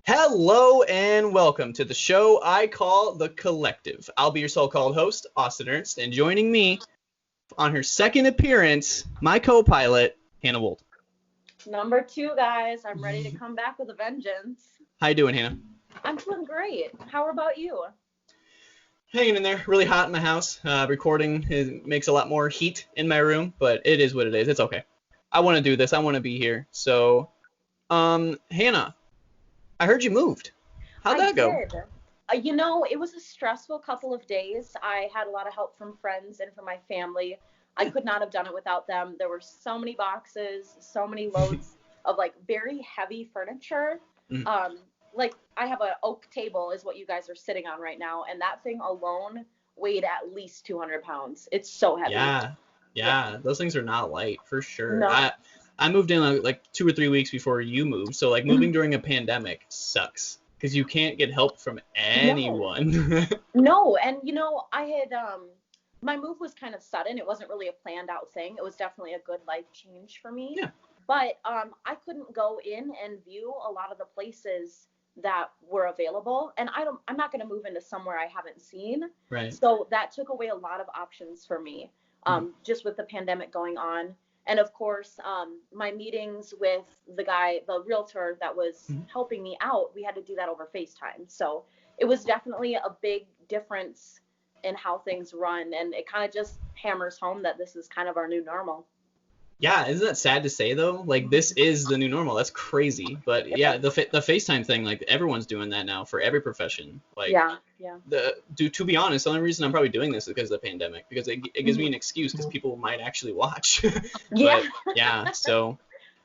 Hello and welcome to the show I call The Collective. I'll be your so-called host, Austin Ernst, and joining me on her second appearance, my co-pilot, Hannah Wold. Number 2, guys. I'm ready to come back with a vengeance. How you doing, Hannah? I'm doing great. How about you? Hanging in there. Really hot in the house. Recording makes a lot more heat in my room, but it is what it is. It's okay. I want to do this. I want to be here. So, Hannah, I heard you moved. How'd that go? I did. It was a stressful couple of days. I had a lot of help from friends and from my family. I could not have done it without them. There were so many boxes, so many loads of very heavy furniture. Mhm. I have an oak table is what you guys are sitting on right now, and that thing alone weighed at least 200 pounds. It's so heavy. Yeah, those things are not light for sure. No. I moved in like 2 or 3 weeks before you moved, so moving during a pandemic sucks because you can't get help from anyone. No, and I had my move was kind of sudden. It wasn't really a planned out thing. It was definitely a good life change for me. Yeah. But I couldn't go in and view a lot of the places that were available, and I'm not going to move into somewhere I haven't seen. Right. So that took away a lot of options for me, just with the pandemic going on. And of course, my meetings with the realtor that was helping me out, we had to do that over FaceTime. So it was definitely a big difference in how things run. And it kind of just hammers home that this is kind of our new normal. Yeah, isn't that sad to say though? This is the new normal. That's crazy. But yeah, the FaceTime thing, everyone's doing that now for every profession. Yeah. To be honest, the only reason I'm probably doing this is because of the pandemic, because it gives me an excuse because people might actually watch. Yeah. So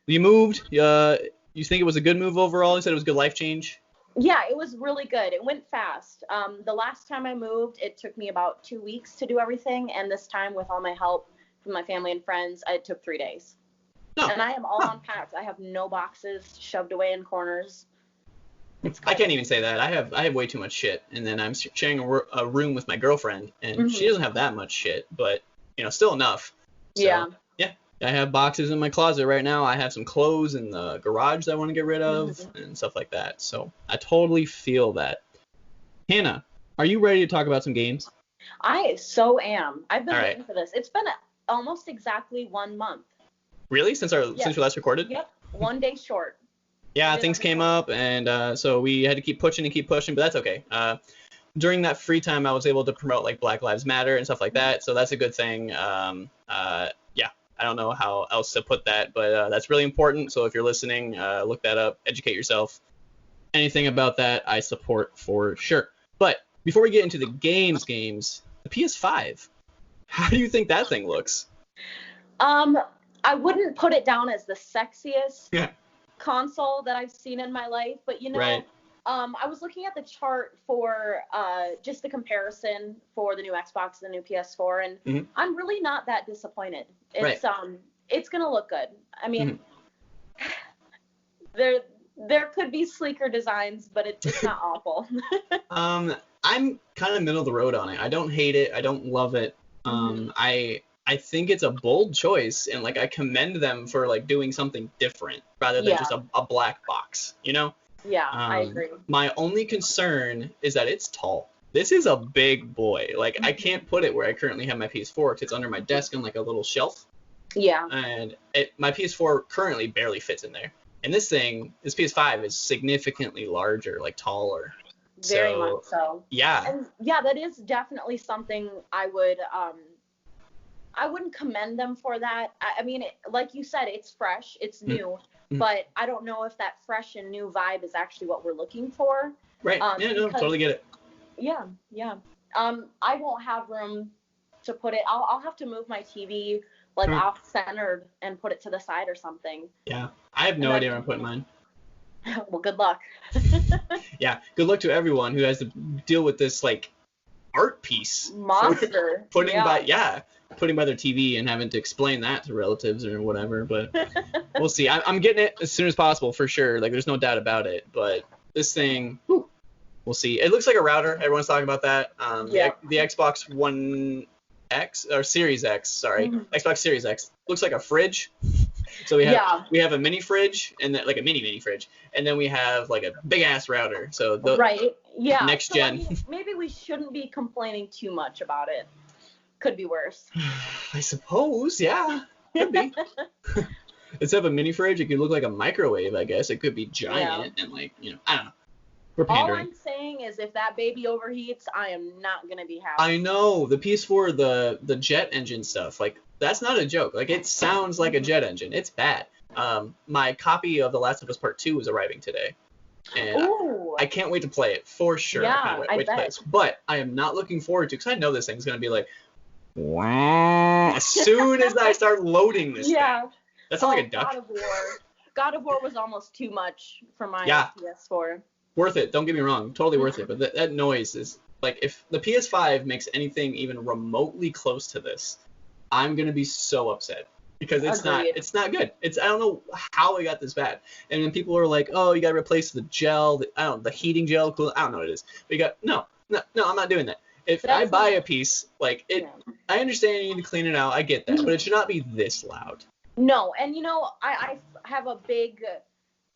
you moved. You think it was a good move overall? You said it was a good life change. Yeah, it was really good. It went fast. The last time I moved, it took me about 2 weeks to do everything, and this time with all my help from my family and friends, it took 3 days. Oh. And I am all unpacked. I have no boxes shoved away in corners. I can't even say that. I have way too much shit, and then I'm sharing a room with my girlfriend, and she doesn't have that much shit, but still enough. So, yeah. I have boxes in my closet right now. I have some clothes in the garage that I want to get rid of and stuff like that. So I totally feel that. Hannah, are you ready to talk about some games? I so am. I've been waiting for this. It's been almost exactly 1 month. Really? Since we last recorded? Yep. 1 day short. Yeah, things came up, and so we had to keep pushing, but that's okay. During that free time, I was able to promote Black Lives Matter and stuff like that, so that's a good thing. I don't know how else to put that, but that's really important. So if you're listening, look that up, educate yourself. Anything about that, I support for sure. But before we get into the games, the PS5, how do you think that thing looks? I wouldn't put it down as the sexiest console that I've seen in my life, but right. I was looking at the chart for just the comparison for the new Xbox and the new PS4, and I'm really not that disappointed. It's it's gonna look good. I mean, there could be sleeker designs, but it's not awful. I'm kind of middle of the road on it. I don't hate it. I don't love it. I think it's a bold choice, and I commend them for doing something different rather than just a black box, Yeah, I agree. My only concern is that it's tall. This is a big boy. I can't put it where I currently have my PS4 because it's under my desk on a little shelf. Yeah. And my PS4 currently barely fits in there. And this PS5 is significantly larger, taller. Very much so. Yeah. And yeah, that is definitely something I wouldn't commend them for that. I mean, like you said, it's fresh, it's new, but I don't know if that fresh and new vibe is actually what we're looking for. Right. Totally get it. Yeah. I won't have room to put it. I'll have to move my TV off centered and put it to the side or something. Yeah. I have no idea where I'm putting mine. Well, good luck. Yeah. Good luck to everyone who has to deal with this art piece monster putting by their TV and having to explain that to relatives or whatever, but we'll see. I'm getting it as soon as possible for sure. There's no doubt about it, but this thing, we'll see. It looks like a router. Everyone's talking about that. The Xbox One X or Series X, sorry, Xbox Series X looks like a fridge. So we have a mini fridge and then like a mini fridge, and then we have like a big ass router. So right. Yeah. Next so, gen. I mean, maybe we shouldn't be complaining too much about it. Could be worse. I suppose, yeah. Could be. Instead of a mini fridge, it could look like a microwave, I guess. It could be giant and like, I don't know. We're pandering. All I'm saying is if that baby overheats, I am not going to be happy. I know. The PS4, the jet engine stuff, like, that's not a joke. Like, it sounds like a jet engine. It's bad. My copy of The Last of Us Part 2 is arriving today. And I can't wait to play it, for sure. Yeah, I can't wait to play it. But I am not looking forward to, because I know this thing's going to be like, as soon as I start loading this thing. That sounds like a duck. God of War was almost too much for my PS4. Worth it. Don't get me wrong. Totally worth it. But that noise is, like, if the PS5 makes anything even remotely close to this, I'm going to be so upset. Because it's not good. I don't know how it got this bad. And then people are like, oh, you got to replace the gel, the heating gel. I don't know what it is. But no, I'm not doing that. If I buy a piece, like, I understand you need to clean it out. I get that. But it should not be this loud. No, and I have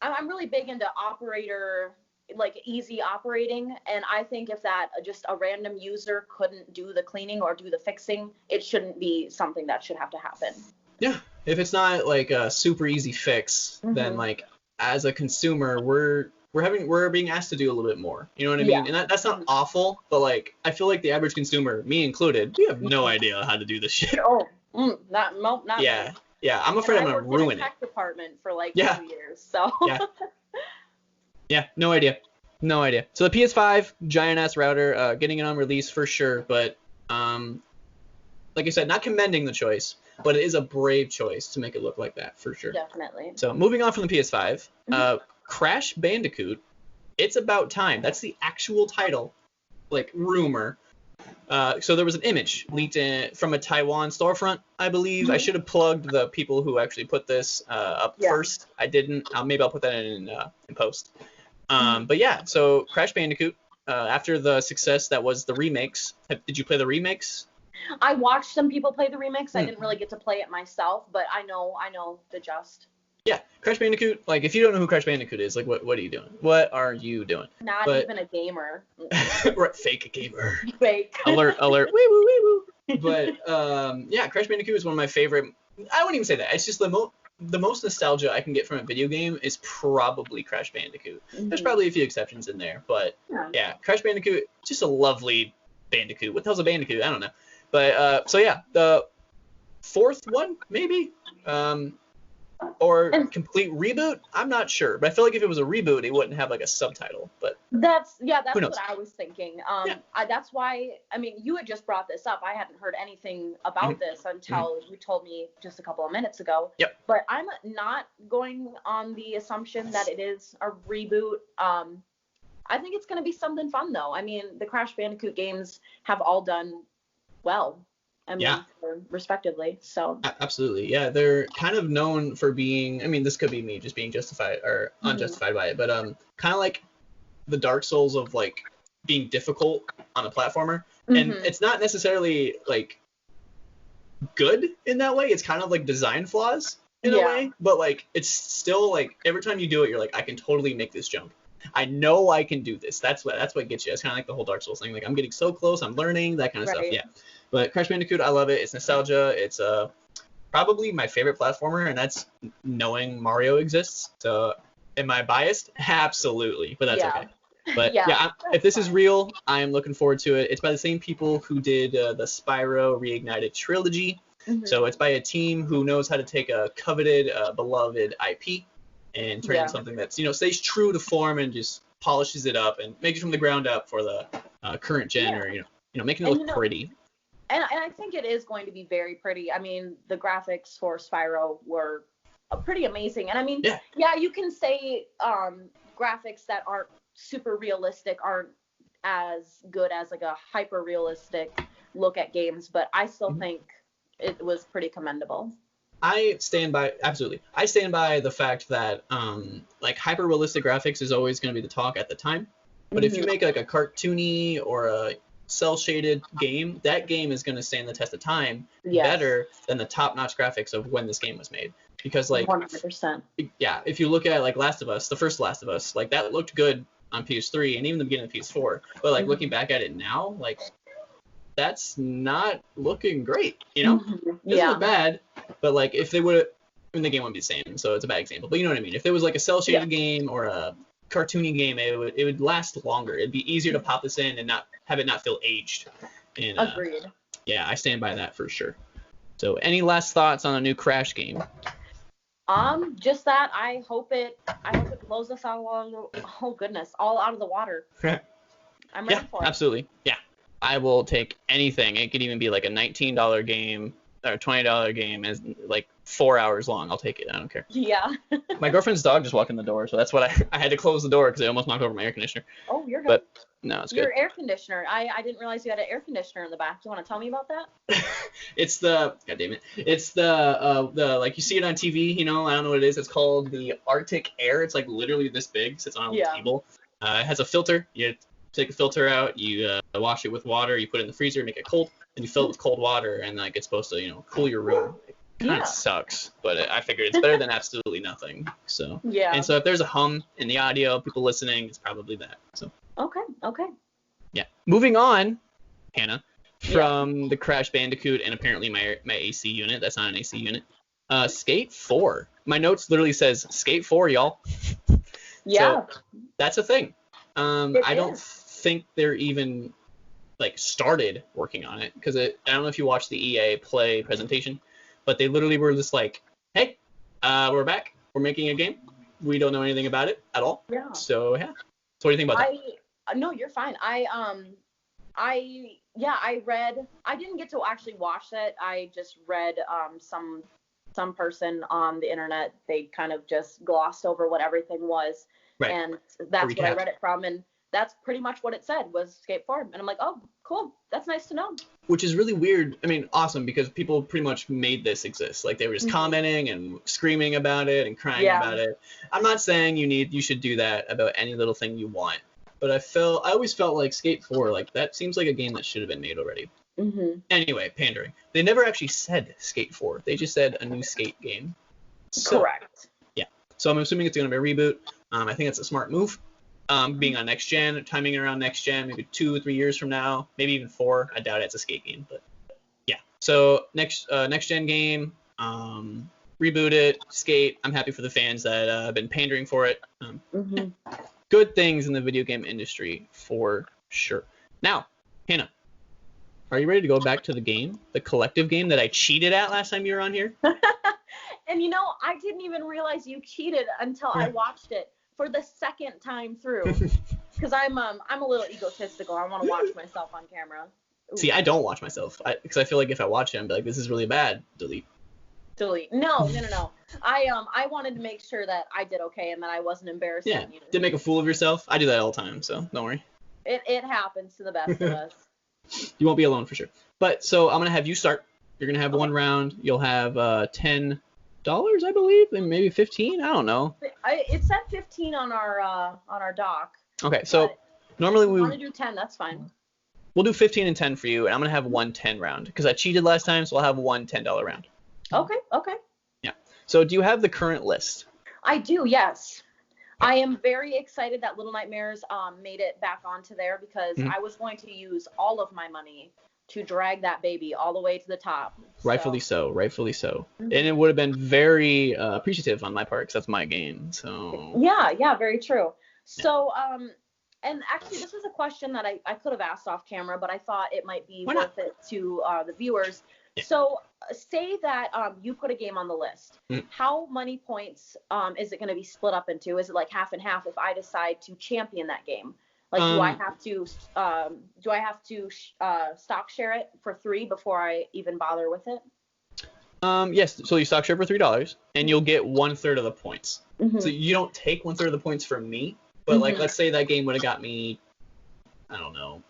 I'm really big into operator, like easy operating, and I think if that just a random user couldn't do the cleaning or do the fixing, it shouldn't be something that should have to happen. Yeah, if it's not like a super easy fix, then like as a consumer, we're being asked to do a little bit more. You know what I mean? And that's not awful, but like I feel like the average consumer, me included, we have no idea how to do this shit. Not yeah. Me. Yeah, I'm afraid I'm gonna ruin it. Tech department for like 2 years, so. Yeah, no idea. So the PS5 giant ass router, getting it on release for sure, but like I said, not commending the choice, but it is a brave choice to make it look like that for sure. Definitely. So moving on from the PS5, Crash Bandicoot, It's About Time. That's the actual title, like rumor. So there was an image leaked from a Taiwan storefront, I believe. I should have plugged the people who actually put this up first. I didn't. Maybe I'll put that in post. But yeah, so Crash Bandicoot, after the success that was the remakes, did you play the remakes? I watched some people play the remakes. I didn't really get to play it myself, but I know the gist. Yeah, Crash Bandicoot, like, if you don't know who Crash Bandicoot is, like, what are you doing? What are you doing? Not even a gamer. Fake gamer. Fake. Alert. Wee woo, wee woo. But, yeah, Crash Bandicoot is one of my favorite. I wouldn't even say that. It's just the most nostalgia I can get from a video game is probably Crash Bandicoot. There's probably a few exceptions in there, but, yeah, Crash Bandicoot, just a lovely Bandicoot. What the hell's a Bandicoot? I don't know. But, so, yeah, the fourth one, maybe? Or complete reboot? I'm not sure, but I feel like if it was a reboot, it wouldn't have like a subtitle. But that's what I was thinking. That's why. I mean, you had just brought this up. I hadn't heard anything about this until you told me just a couple of minutes ago. Yep. But I'm not going on the assumption that it is a reboot. I think it's going to be something fun though. I mean, the Crash Bandicoot games have all done well. I mean, respectively. So absolutely, yeah, they're kind of known for being. I mean, this could be me just being justified or unjustified by it, but kind of like the Dark Souls of like being difficult on a platformer, and it's not necessarily like good in that way. It's kind of like design flaws in a way, but like it's still like every time you do it, you're like, I can totally make this jump. I know I can do this. That's what gets you. It's kind of like the whole Dark Souls thing. Like I'm getting so close, I'm learning that kind of stuff. Yeah. But Crash Bandicoot, I love it. It's nostalgia. It's probably my favorite platformer, and that's knowing Mario exists. So am I biased? Absolutely, but that's okay. But if this is real, I'm looking forward to it. It's by the same people who did the Spyro Reignited trilogy. So it's by a team who knows how to take a coveted, beloved IP and turn it into something that's, stays true to form and just polishes it up and makes it from the ground up for the current gen, or making it look pretty. And I think it is going to be very pretty. I mean, the graphics for Spyro were pretty amazing. And I mean, you can say graphics that aren't super realistic aren't as good as like a hyper realistic look at games, but I still think it was pretty commendable. I stand by the fact that like hyper realistic graphics is always going to be the talk at the time. But if you make like a cartoony or a cell shaded game, that game is going to stand the test of time better than the top notch graphics of when this game was made. because like 100%. yeah, if you look at like Last of Us, the first Last of Us, like that looked good on PS3 and even the beginning of PS4, but like looking back at it now, like that's not looking great, you know? It doesn't look bad, but like if they would, I mean the game wouldn't be the same, so it's a bad example, but you know what I mean. If it was like a cell shaded game or a cartoony game, it would last longer. It'd be easier to pop this in and not have it not feel aged. And Agreed. yeah, I stand by that for sure. So any last thoughts on a new Crash game? Just that I hope it blows us all along. Oh goodness, all out of the water. I'm ready for it. Absolutely. Yeah, I will take anything. It could even be like a $19 game or $20 game, is like 4 hours long. I'll take it. I don't care. Yeah. My girlfriend's dog just walked in the door, so that's what I had to close the door because I almost knocked over my air conditioner. Oh, you're good. But no, it's good. Your air conditioner. I didn't realize you had an air conditioner in the back. Do you want to tell me about that? It's the God damn it. It's the like you see it on TV. You know, I don't know what it is. It's called the Arctic Air. It's like literally this big. Sits on a table. It has a filter. You take the filter out. You wash it with water. You put it in the freezer. Make it cold. And you fill it with cold water. And like it's supposed to cool your room. It kind of sucks, but I figured it's better than absolutely nothing. So And so if there's a hum in the audio, people listening, it's probably that. So. Okay. Yeah. Moving on, Hannah, from the Crash Bandicoot and apparently my AC unit. That's not an AC unit. Skate 4. My notes literally says Skate 4, y'all. Yeah. So that's a thing. I don't think they're even like started working on it because I don't know if you watched the EA Play presentation, but they literally were just like, hey, we're back. We're making a game. We don't know anything about it at all. Yeah. So yeah. So what do you think about that? No, you're fine. I read. I didn't get to actually watch it. I just read some person on the internet. They kind of just glossed over what everything was, and that's what I read it from. And that's pretty much what it said was Skate 4. And I'm like, oh, cool. That's nice to know. Which is really weird. I mean, awesome, because people pretty much made this exist. Like, they were just commenting and screaming about it and crying about it. I'm not saying you should do that about any little thing you want. But I always felt like Skate 4, like, that seems like a game that should have been made already. Anyway, pandering. They never actually said Skate 4. They just said a new Skate game. So, correct. Yeah. So I'm assuming it's going to be a reboot. I think it's a smart move. Being on next gen, timing around next gen, maybe 2 or 3 years from now, maybe even 4. I doubt it's a Skate game, but yeah. So next gen game, reboot it, Skate. I'm happy for the fans that have been pandering for it. Good things in the video game industry for sure. Now, Hannah, are you ready to go back to the game, the collective game that I cheated at last time you were on here? And I didn't even realize you cheated until I watched it for the second time through, because I'm a little egotistical. I want to watch myself on camera. Ooh. See, I don't watch myself because I feel like if I watch it, I'm like, this is really bad. Delete. No. I wanted to make sure that I did okay and that I wasn't embarrassing you. Didn't make a fool of yourself. I do that all the time, so don't worry. It happens to the best of us. You won't be alone for sure. But so I'm gonna have you start. You're gonna have one round. You'll have $10, I believe, and maybe 15. I don't know. It said 15 on our doc. Okay, so normally we want to do 10. That's fine. We'll do 15 and 10 for you, and I'm gonna have one 10 round because I cheated last time, so I'll have one $10 round. Okay. Yeah. So do you have the current list? I do, yes. I am very excited that Little Nightmares made it back onto there because I was going to use all of my money to drag that baby all the way to the top. Rightfully so. And it would have been very appreciative on my part because that's my game. So yeah, very true. So and actually this is a question that I could have asked off camera, but I thought it might be worth it to the viewers. Yeah. So say that you put a game on the list. How many points is it going to be split up into? Is it like half and half if I decide to champion that game? Like, do I have to stock share it for $3 before I even bother with it? Yes. So you stock share for $3, and you'll get 1/3 of the points. So you don't take 1/3 of the points from me, but like, let's say that game would have got me, I don't know,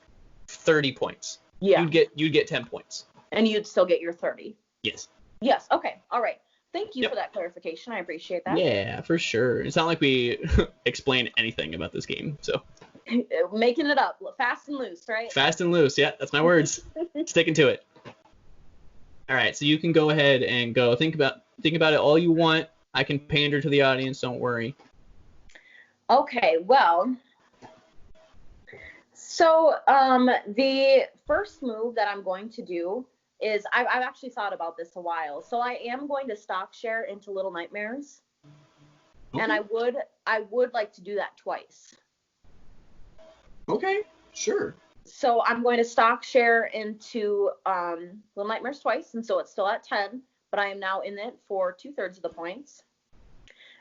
30 points. Yeah. You'd get 10 points. And you'd still get your 30. Yes. Yes. Okay. All right. Thank you for that clarification. I appreciate that. Yeah, for sure. It's not like we explain anything about this game, so. Making it up. Fast and loose, right? Fast and loose. Yeah, that's my words. Sticking to it. All right. So you can go ahead and think about Think about it all you want. I can pander to the audience. Don't worry. Okay, well, so the first move that I'm going to do is I've actually thought about this a while. So I am going to stock share into Little Nightmares, and Okay. I would like to do that twice. Okay, sure. So I'm going to stock share into Little Nightmares twice, and so it's still at 10, but I am now in it for 2/3 of the points.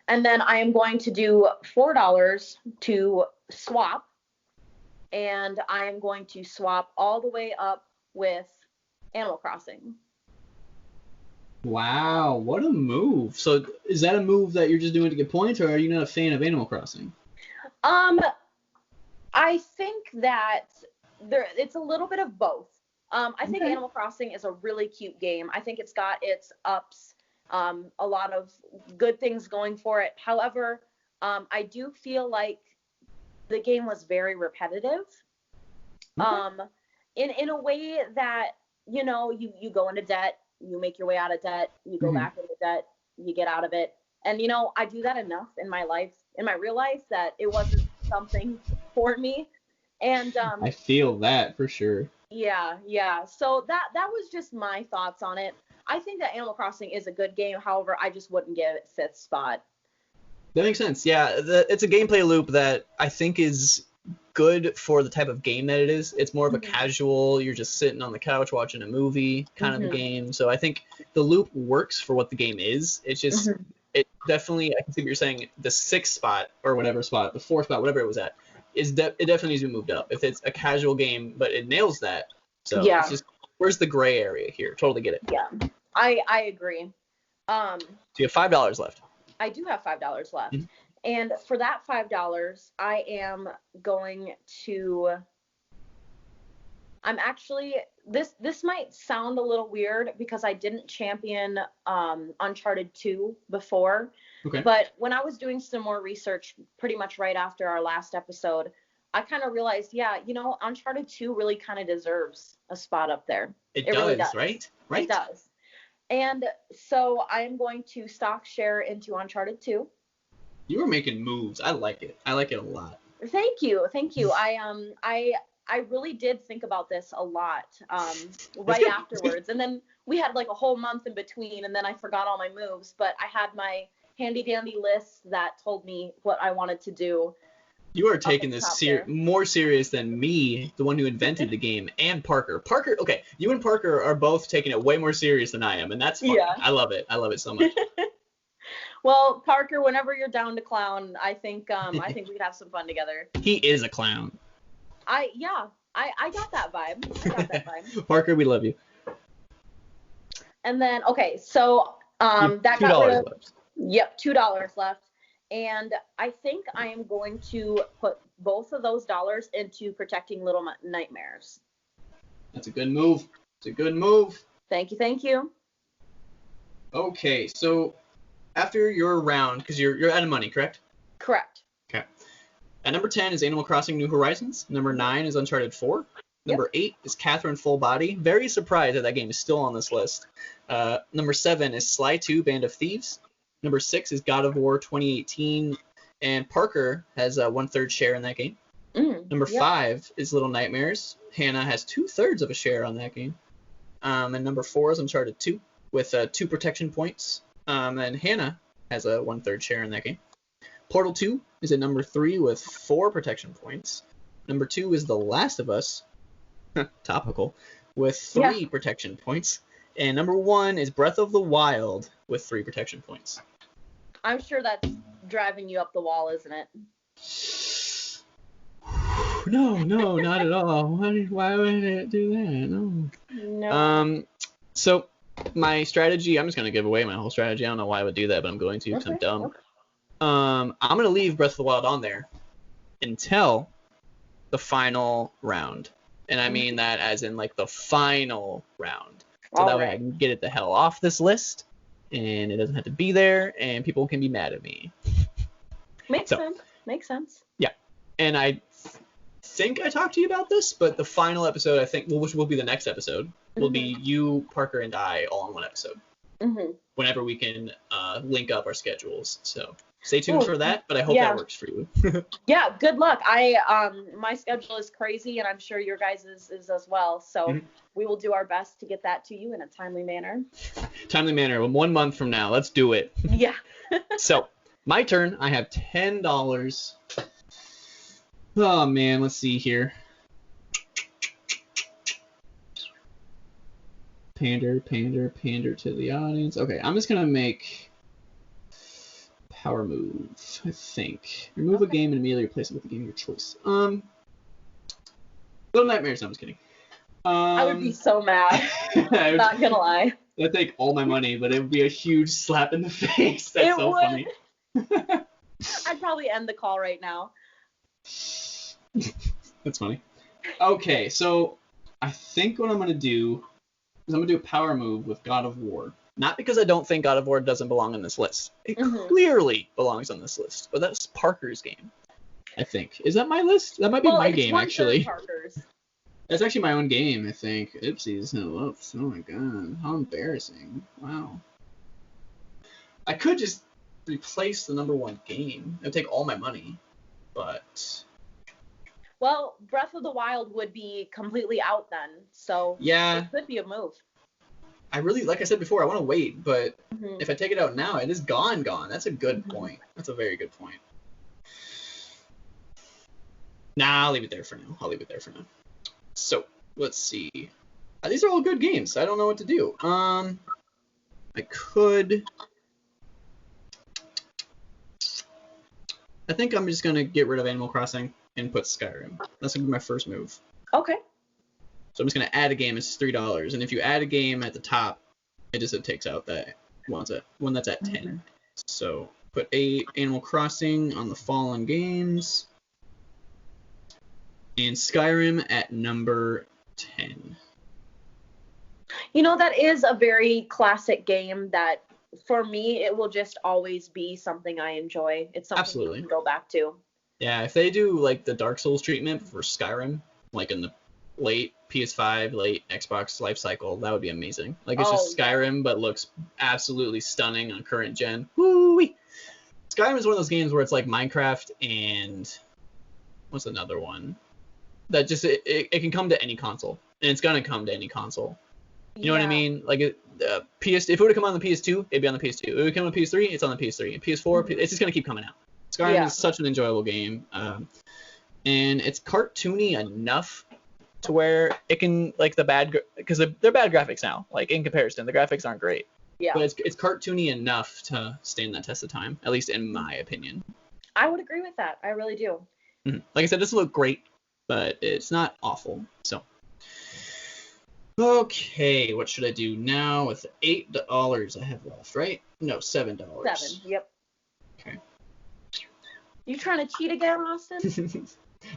And then I am going to do $4 to swap, and I am going to swap all the way up with Animal Crossing. Wow, what a move. So is that a move that you're just doing to get points, or are you not a fan of Animal Crossing? I think that it's a little bit of both. I think Okay. Animal Crossing is a really cute game. I think it's got its ups, a lot of good things going for it. However, I do feel like the game was very repetitive. Okay. In a way that, you go into debt, you make your way out of debt, you go back into debt, you get out of it. And, I do that enough in my life, in my real life, that it wasn't something for me. And I feel that for sure. yeah. So that was just my thoughts on it. I think that Animal Crossing is a good game. However, I just wouldn't give it 5th spot. That makes sense. Yeah, it's a gameplay loop that I think is good for the type of game that it is. It's more of a casual, you're just sitting on the couch watching a movie kind of a game. So I think the loop works for what the game is. It's just, it definitely, I can see what you're saying, the 6th spot or whatever spot, the 4th spot, whatever it was at, it definitely needs to be moved up. If it's a casual game, but it nails that. So Yeah. it's just, where's the gray area here? Totally get it. Yeah, I agree. So you have $5 left. I do have $5 left. And for that $5, I'm actually, this might sound a little weird because I didn't champion Uncharted 2 before. Okay. But when I was doing some more research pretty much right after our last episode, I kind of realized, yeah, Uncharted 2 really kind of deserves a spot up there. It does, really does, right? It does. And so I am going to stock share into Uncharted 2. You were making moves. I like it. I like it a lot. Thank you. I really did think about this a lot right afterwards. And then we had like a whole month in between, and then I forgot all my moves. But I had my handy dandy list that told me what I wanted to do. You are taking this more serious than me, the one who invented the game, and Parker. Parker, okay, you and Parker are both taking it way more serious than I am, and that's fun. Yeah. I love it. I love it so much. Well, Parker, whenever you're down to clown, I think we could have some fun together. He is a clown. I got that vibe. Parker, we love you. And then, okay, so that got rid of, left. Yep, $2 left. And I think I am going to put both of those dollars into protecting Little Nightmares. That's a good move. It's a good move. Thank you. Okay, so after your round, because you're out of money, correct? Correct. Okay. At number 10 is Animal Crossing New Horizons. Number 9 is Uncharted 4. Number 8 is Catherine Full Body. Very surprised that game is still on this list. Number 7 is Sly 2 Band of Thieves. Number 6 is God of War 2018, and Parker has a 1/3 share in that game. Number 5 is Little Nightmares. Hanah has 2/3 of a share on that game. And number 4 is Uncharted 2 with 2 protection points. And Hanah has a 1/3 share in that game. Portal 2 is at number 3 with 4 protection points. Number 2 is The Last of Us, topical, with 3 protection points. And number 1 is Breath of the Wild with 3 protection points. I'm sure that's driving you up the wall, isn't it? No, not at all. Why would it do that? No. So my strategy, I'm just going to give away my whole strategy. I don't know why I would do that, but I'm going to because I'm dumb. Okay. I'm going to leave Breath of the Wild on there until the final round. And I mean that as in like the final round. So that way I can get it the hell off this list, and it doesn't have to be there, and people can be mad at me. Makes sense. Yeah. And I think I talked to you about this, but the final episode, I think, which will be the next episode, will be you, Parker, and I all in one episode. whenever we can link up our schedules. So stay tuned for that, but I hope that works for you. Yeah, good luck. My schedule is crazy, and I'm sure your guys' is as well. So we will do our best to get that to you in a timely manner. Timely manner. 1 month from now. Let's do it. Yeah. So my turn. I have $10. Oh man, let's see here. Pander to the audience. Okay, I'm just gonna make power move, I think. Remove a game and immediately replace it with a game of your choice. Little Nightmares. No, I'm just kidding. I would be so mad. Not gonna lie. I'd take all my money, but it would be a huge slap in the face. That's so funny. I'd probably end the call right now. That's funny. Okay, so I think what I'm gonna do is I'm gonna do a power move with God of War. Not because I don't think God of War doesn't belong on this list. It clearly belongs on this list, but that's Parker's game, I think. Is that my list? That might be my game, actually. Parker's. That's actually my own game, I think. Oopsies. Whoops. Oh my god. How embarrassing. Wow. I could just replace the number 1 game. It would take all my money, but... Well, Breath of the Wild would be completely out then, so it could be a move. I really, like I said before, I want to wait, but if I take it out now, it is gone. That's a good point. That's a very good point. Nah, I'll leave it there for now. So, let's see. These are all good games. I don't know what to do. I think I'm just going to get rid of Animal Crossing and put Skyrim. That's going to be my first move. Okay. So I'm just going to add a game. It's $3. And if you add a game at the top, it takes out that one that's at 10. So put Animal Crossing on the Fallen Games. And Skyrim at number 10. You know, that is a very classic game that, for me, it will just always be something I enjoy. It's something you can go back to. Yeah, if they do, like, the Dark Souls treatment for Skyrim, like in the late PS5, late Xbox life cycle, that would be amazing. Like, it's just Skyrim, but looks absolutely stunning on current gen. Woo-wee! Skyrim is one of those games where it's like Minecraft and... what's another one? That just, it can come to any console. And it's gonna come to any console. You know what I mean? Like, if it would have come on the PS2, it'd be on the PS2. If it would come on the PS3, it's on the PS3. And PS4, it's just gonna keep coming out. Skyrim is such an enjoyable game. And it's cartoony enough to where it can, like, because they're bad graphics now. Like, in comparison, the graphics aren't great. Yeah. But it's cartoony enough to stand that test of time, at least in my opinion. I would agree with that. I really do. Like I said, it doesn't look great, but it's not awful. So, okay, what should I do now with $8 I have left, right? No, $7. 7, yep. Okay. You trying to cheat again, Austin?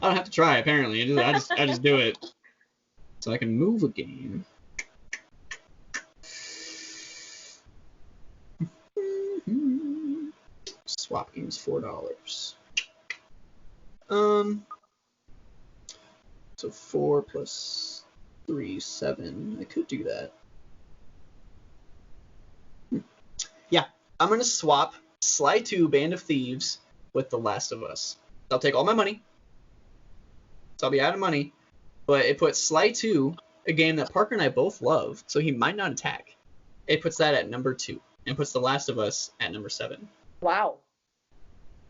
I don't have to try, apparently. I just do it. So I can move a game. Swap games $4. So 4 plus 3, 7. I could do that. Yeah, I'm gonna swap Sly 2 Band of Thieves with The Last of Us. I'll take all my money. So I'll be out of money. But it puts Sly 2, a game that Parker and I both love, so he might not attack. It puts that at number 2 and puts The Last of Us at number 7. Wow.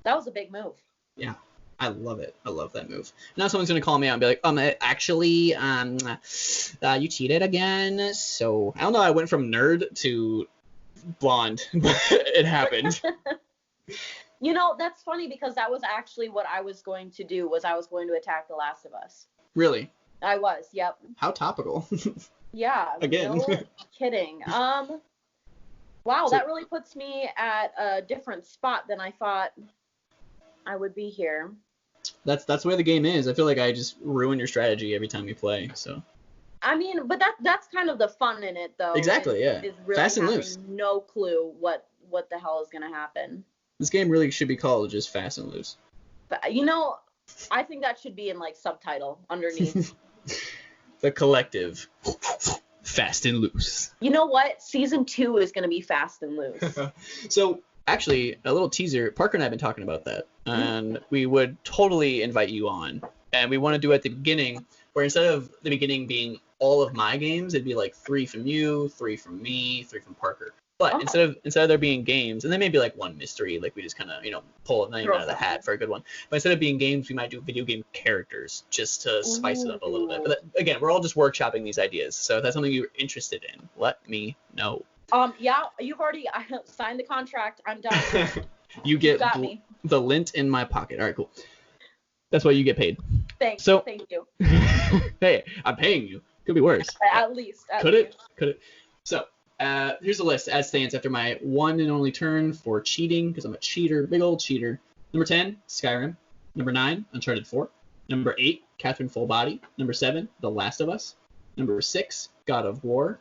That was a big move. Yeah. I love it. I love that move. Now someone's going to call me out and be like, actually, you cheated again. So, I don't know. I went from nerd to blonde, but it happened. You know, that's funny because that was actually what I was going to do, was I was going to attack The Last of Us. Really? I was, yep. How topical. Yeah. Again. No kidding. Wow, that really puts me at a different spot than I thought I would be here. That's the way the game is. I feel like I just ruin your strategy every time you play. So. I mean, but that's kind of the fun in it, though. Exactly. Yeah. Is really Fast and loose. No clue what the hell is gonna happen. This game really should be called just Fast and Loose. But, you know, I think that should be in like subtitle underneath. The Collective. fast and loose. You know what? Season 2 is going to be fast and loose. So, actually, a little teaser. Parker and I have been talking about that, and we would totally invite you on. And we want to do it at the beginning, where instead of the beginning being all of my games, it'd be like 3 from you, 3 from me, 3 from Parker. But instead of there being games, and then maybe like one mystery, like we just kind of pull a name out of the hat for a good one. But instead of being games, we might do video game characters just to spice it up a little bit. But again, we're all just workshopping these ideas. So if that's something you're interested in, let me know. Yeah, you've already signed the contract. I'm done. You got me. The lint in my pocket. All right, cool. That's why you get paid. Thank you. Hey, I'm paying you. Could be worse. At least. Could it? So. Here's the list as stands after my one and only turn for cheating, because I'm a cheater, big old cheater. Number 10, Skyrim. Number 9, Uncharted 4. Number 8, Catherine Full Body. Number 7, The Last of Us. Number 6, God of War,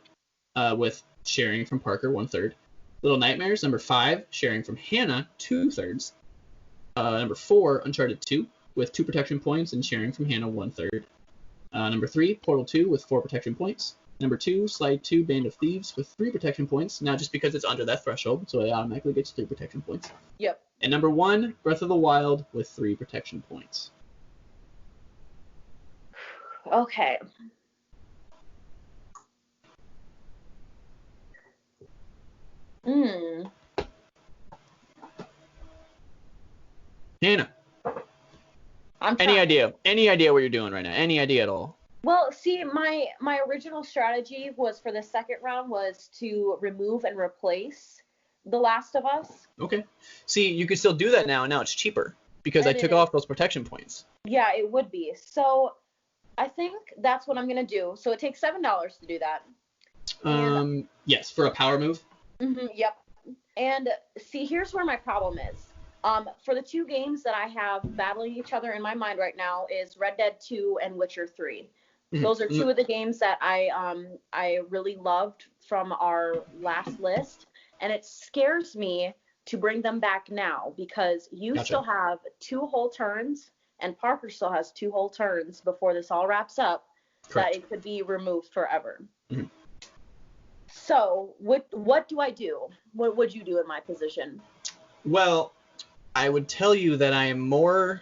with sharing from Parker, 1/3. Little Nightmares. Number 5, sharing from Hanah, 2/3. Number 4, Uncharted 2, with 2 protection points and sharing from Hanah, 1/3. Number 3, Portal 2, with 4 protection points. Number 2, Slide 2, Band of Thieves with 3 protection points. Now, just because it's under that threshold, so it automatically gets 3 protection points. Yep. And number 1, Breath of the Wild with 3 protection points. Okay. Hanah. Any idea what you're doing right now? Any idea at all? Well, see, my original strategy was for the second round was to remove and replace The Last of Us. Okay. See, you can still do that now, and now it's cheaper because I took off those protection points. Yeah, it would be. So I think that's what I'm going to do. So it takes $7 to do that. Yes, for a power move. Yep. And see, here's where my problem is. For the 2 games that I have battling each other in my mind right now is Red Dead 2 and Witcher 3. Those are 2 of the games that I really loved from our last list, and it scares me to bring them back now because you still have 2 whole turns, and Parker still has 2 whole turns before this all wraps up. Correct. That it could be removed forever. So what do I do? What would you do in my position? Well, I would tell you that I am more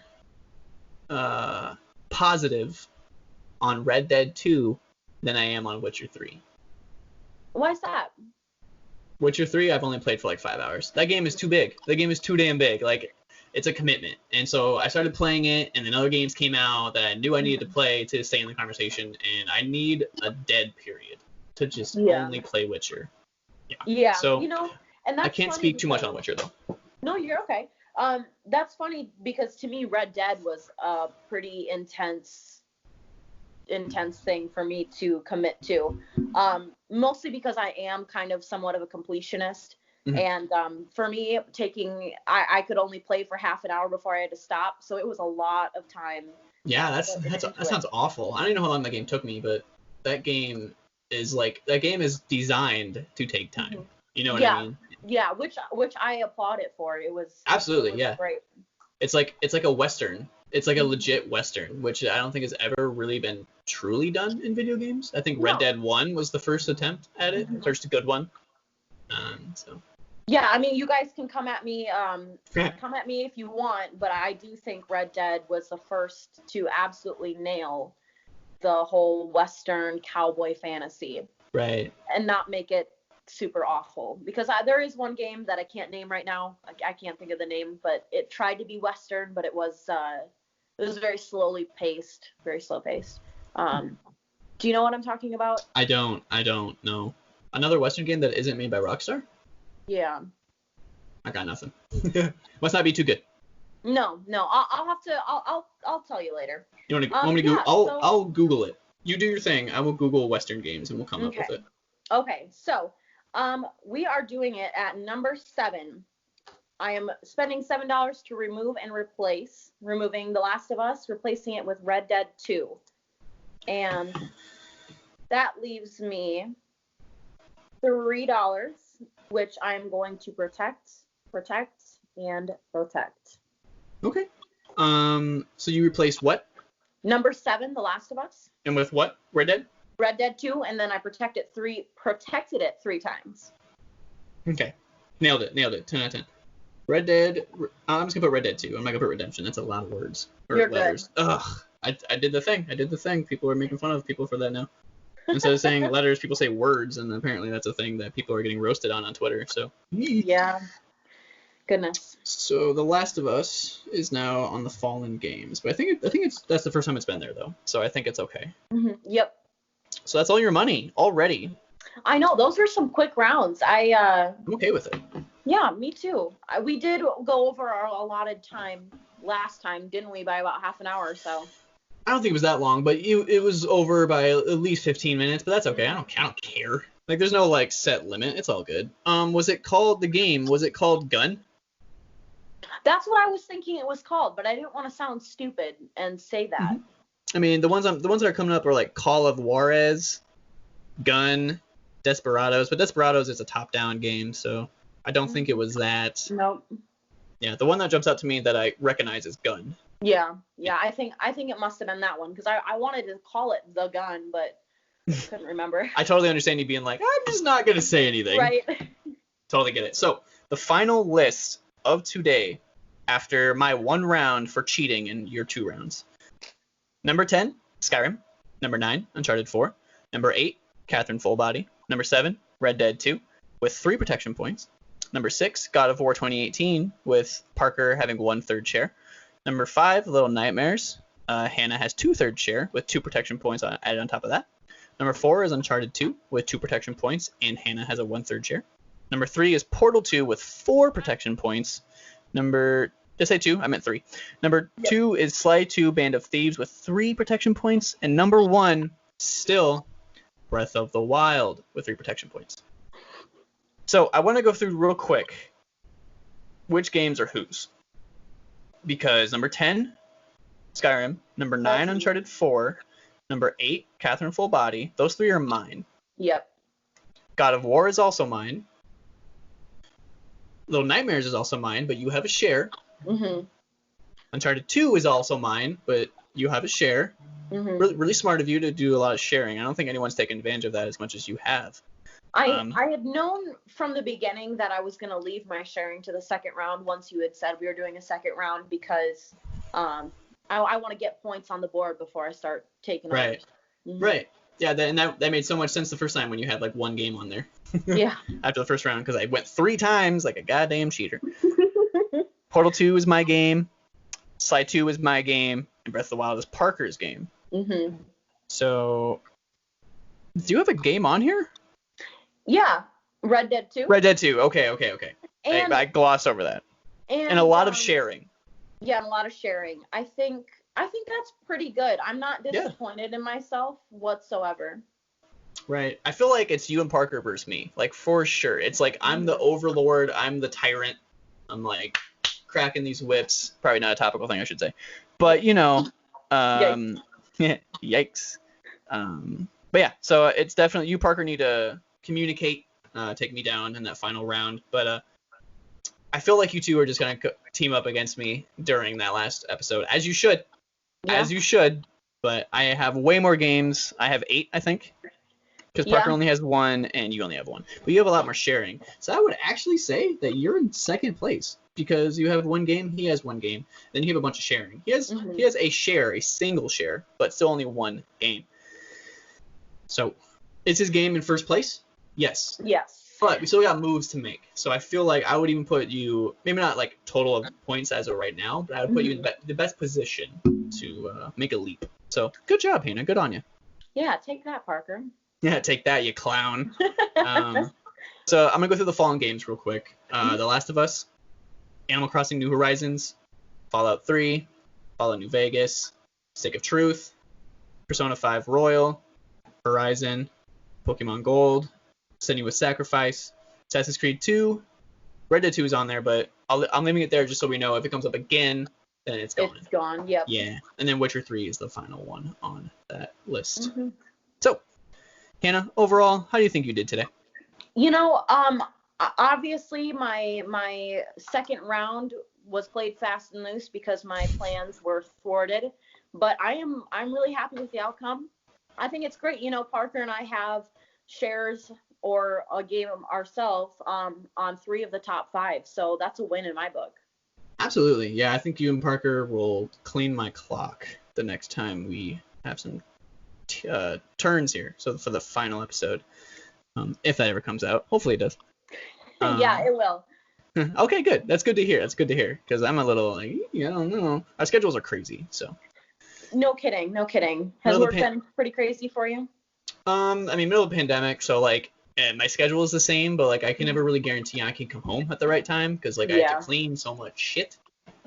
positive on Red Dead 2 than I am on Witcher 3. Why is that? Witcher 3, I've only played for like 5 hours. That game is too big. The game is too damn big. Like, it's a commitment. And so I started playing it, and then other games came out that I knew I needed to play to stay in the conversation, and I need a dead period to just only play Witcher. Yeah. So, and that's I can't speak too much on Witcher, though. No, you're okay. That's funny because to me, Red Dead was a pretty intense thing for me to commit to, mostly because I am kind of somewhat of a completionist. And for me, I could only play for half an hour before I had to stop, so it was a lot of time. Yeah, that sounds awful. I don't even know how long that game took me, but that game is designed to take time. You know what I mean? Yeah, which I applaud it for. It was absolutely great. It's like a Western. It's like a legit Western, which I don't think has ever really been truly done in video games. I think Red Dead 1 was the first attempt at it, first good one. So. Yeah, I mean, you guys can come at me if you want, but I do think Red Dead was the first to absolutely nail the whole Western cowboy fantasy. Right. And not make it super awful, because there is one game that I can't name right now. I can't think of the name, but it tried to be Western, but it was very slow paced. Do you know what I'm talking about? I don't know. Another Western game that isn't made by Rockstar? Yeah. I got nothing. Must not be too good. No. I'll tell you later. You want me to Google? I'll Google it. You do your thing. I will Google Western games and we'll come up with it. Okay. So, we are doing it at number 7. I am spending $7 to remove and replace, removing The Last of Us, replacing it with Red Dead 2. And that leaves me $3, which I'm going to protect, and protect. Okay. So you replaced what? Number 7, The Last of Us. And with what? Red Dead? Red Dead 2, and then I protected it 3 times. Okay. Nailed it. 10 out of 10. Red Dead. I'm just gonna put Red Dead 2. I'm not gonna put Redemption. That's a lot of words. Or You're letters. good. Ugh. I did the thing. People are making fun of people for that now. Instead of saying letters, people say words, and apparently that's a thing that people are getting roasted on Twitter. So. Yeah. Goodness. So The Last of Us is now on the Fallen Games, but I think that's the first time it's been there though. So I think it's okay. Yep. So that's all your money already. I know, those are some quick rounds. I'm okay with it. Yeah, me too. We did go over our allotted time last time, didn't we, by about half an hour or so? I don't think it was that long, but it was over by at least 15 minutes, but that's okay. I don't care. Like, there's no, like, set limit. It's all good. Was it called Gun? That's what I was thinking it was called, but I didn't want to sound stupid and say that. Mm-hmm. I mean, the ones that are coming up are, like, Call of Juarez, Gun, Desperados, but Desperados is a top-down game, so I don't think it was that. Nope. Yeah, the one that jumps out to me that I recognize is Gun. Yeah, I think it must have been that one, because I wanted to call it The Gun, but couldn't remember. I totally understand you being like, I'm just not going to say anything. Right. Totally get it. So, the final list of today, after my 1 round for cheating and your 2 rounds. Number 10, Skyrim. Number 9, Uncharted 4. Number 8, Catherine Full Body. Number 7, Red Dead 2, with 3 protection points. Number 6, God of War 2018, with Parker having 1/3 share. Number 5, Little Nightmares. Hanah has 2/3 share, with 2 protection points added on top of that. Number 4 is Uncharted 2, with 2 protection points, and Hanah has a 1/3 share. Number 3 is Portal 2, with 4 protection points. Did I say 2? I meant 3. Number 2 is Sly 2, Band of Thieves, with 3 protection points. And number 1, still, Breath of the Wild, with 3 protection points. So I want to go through real quick which games are whose. Because number 10, Skyrim. Number 9, Uncharted 4. Number 8, Catherine Full Body. Those 3 are mine. Yep. God of War is also mine. Little Nightmares is also mine, but you have a share. Mm-hmm. Uncharted 2 is also mine, but you have a share. Mm-hmm. Really, really smart of you to do a lot of sharing. I don't think anyone's taken advantage of that as much as you have. I had known from the beginning that I was going to leave my sharing to the second round once you had said we were doing a second round because I want to get points on the board before I start taking Right. Mm-hmm. Right. Yeah, that made so much sense the first time when you had like 1 game on there. Yeah. After the first round, because I went 3 times like a goddamn cheater. Portal 2 is my game. Sly 2 is my game. And Breath of the Wild is Parker's game. Mm-hmm. So, do you have a game on here? Yeah. Red Dead 2. Red Dead 2. Okay. And, I glossed over that. And a lot of sharing. Yeah, and a lot of sharing. I think that's pretty good. I'm not disappointed in myself whatsoever. Right. I feel like it's you and Parker versus me. Like, for sure. It's like I'm the overlord. I'm the tyrant. I'm like cracking these whips. Probably not a topical thing, I should say. But, yikes. But yeah, so it's definitely you, Parker, need to communicate, take me down in that final round. But I feel like you two are just going to team up against me during that last episode, as you should. Yeah. As you should. But I have way more games. I have 8, I think. Because Parker only has 1 and you only have 1. But you have a lot more sharing. So I would actually say that you're in second place. Because you have 1 game, he has 1 game. Then you have a bunch of sharing. He has a single share, but still only 1 game. So, is his game in first place? Yes. Yes. But we still got moves to make. So I feel like I would even put you, maybe not like total of points as of right now, but I would put you in the best position to make a leap. So, good job, Hanah. Good on you. Yeah, take that, Parker. Yeah, take that, you clown. So I'm going to go through the Fallen games real quick. The Last of Us, Animal Crossing New Horizons, Fallout 3, Fallout New Vegas, Stick of Truth, Persona 5 Royal, Horizon, Pokemon Gold, Senua's Sacrifice, Assassin's Creed 2, Red Dead 2 is on there, but I'm leaving it there just so we know if it comes up again, then it's gone. It's gone, yep. Yeah, and then Witcher 3 is the final one on that list. Mm-hmm. So, Hanah, overall, how do you think you did today? Obviously my second round was played fast and loose because my plans were thwarted, but I'm really happy with the outcome. I think it's great. You know, Parker and I have shares or a game ourselves on 3 of the top 5. So that's a win in my book. Absolutely. Yeah, I think you and Parker will clean my clock the next time we have some turns here. So for the final episode, if that ever comes out, hopefully it does. Yeah, it will. Okay, good. That's good to hear. That's good to hear because I'm a little like, yeah, I don't know. Our schedules are crazy, so. No kidding. No kidding. Has work been pretty crazy for you? I mean, middle of the pandemic, so like my schedule is the same, but like I can never really guarantee I can come home at the right time because like I have to clean so much shit.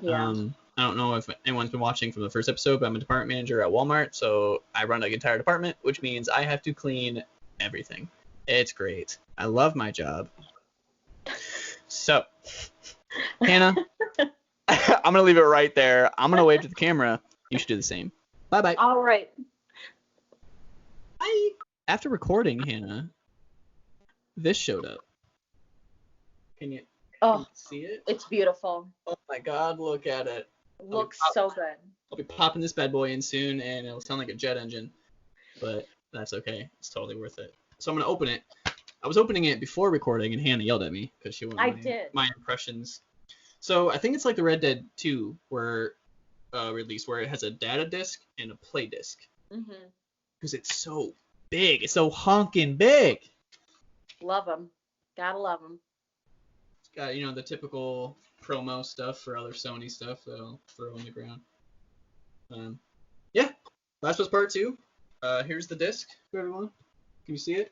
Yeah. I don't know if anyone's been watching from the first episode, but I'm a department manager at Walmart, so I run an entire department, which means I have to clean everything. It's great. I love my job. So, Hanah, I'm going to leave it right there. I'm going to wave to the camera. You should do the same. Bye-bye. All right. Bye. After recording, Hanah, this showed up. Can you see it? It's beautiful. Oh my God, look at it. Looks so good. I'll be popping this bad boy in soon, and it'll sound like a jet engine, but that's okay. It's totally worth it. So I'm going to open it. I was opening it before recording, and Hanah yelled at me because she wanted my impressions. So I think it's like the Red Dead 2 release where it has a data disc and a play disc. Because it's so big. It's so honking big. Love them. Gotta love them. It's got, you know, the typical promo stuff for other Sony stuff that I'll throw on the ground. Yeah, Last of Us Part 2. Here's the disc for everyone. Can you see it?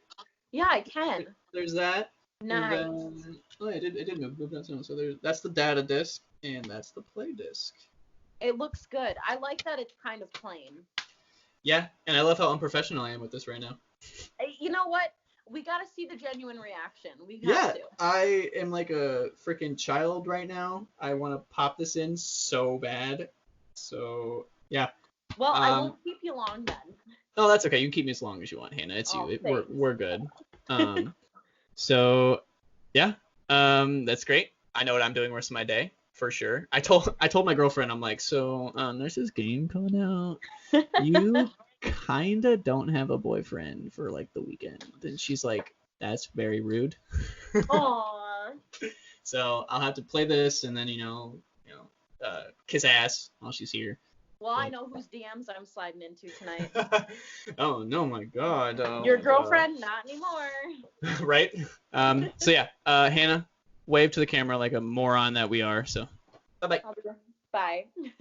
Yeah, I can. There's that. Nice. Then, it did move that soon. So that's the data disc, and that's the play disc. It looks good. I like that it's kind of plain. Yeah, and I love how unprofessional I am with this right now. You know what? We gotta see the genuine reaction. We got to. I am like a freaking child right now. I want to pop this in so bad. So, yeah. Well, I won't keep you long then. Oh, that's okay. You can keep me as long as you want, Hanah. It's you. We're good. So, yeah. That's great. I know what I'm doing the rest of my day for sure. I told my girlfriend, I'm like, so there's this game coming out. You kinda don't have a boyfriend for like the weekend. And she's like, that's very rude. Aww. So I'll have to play this and then kiss ass while she's here. Well, I know whose DMs I'm sliding into tonight. Oh no, my God. Your girlfriend? Not anymore. Right? So yeah, Hanah, wave to the camera like a moron that we are. So bye-bye. Bye.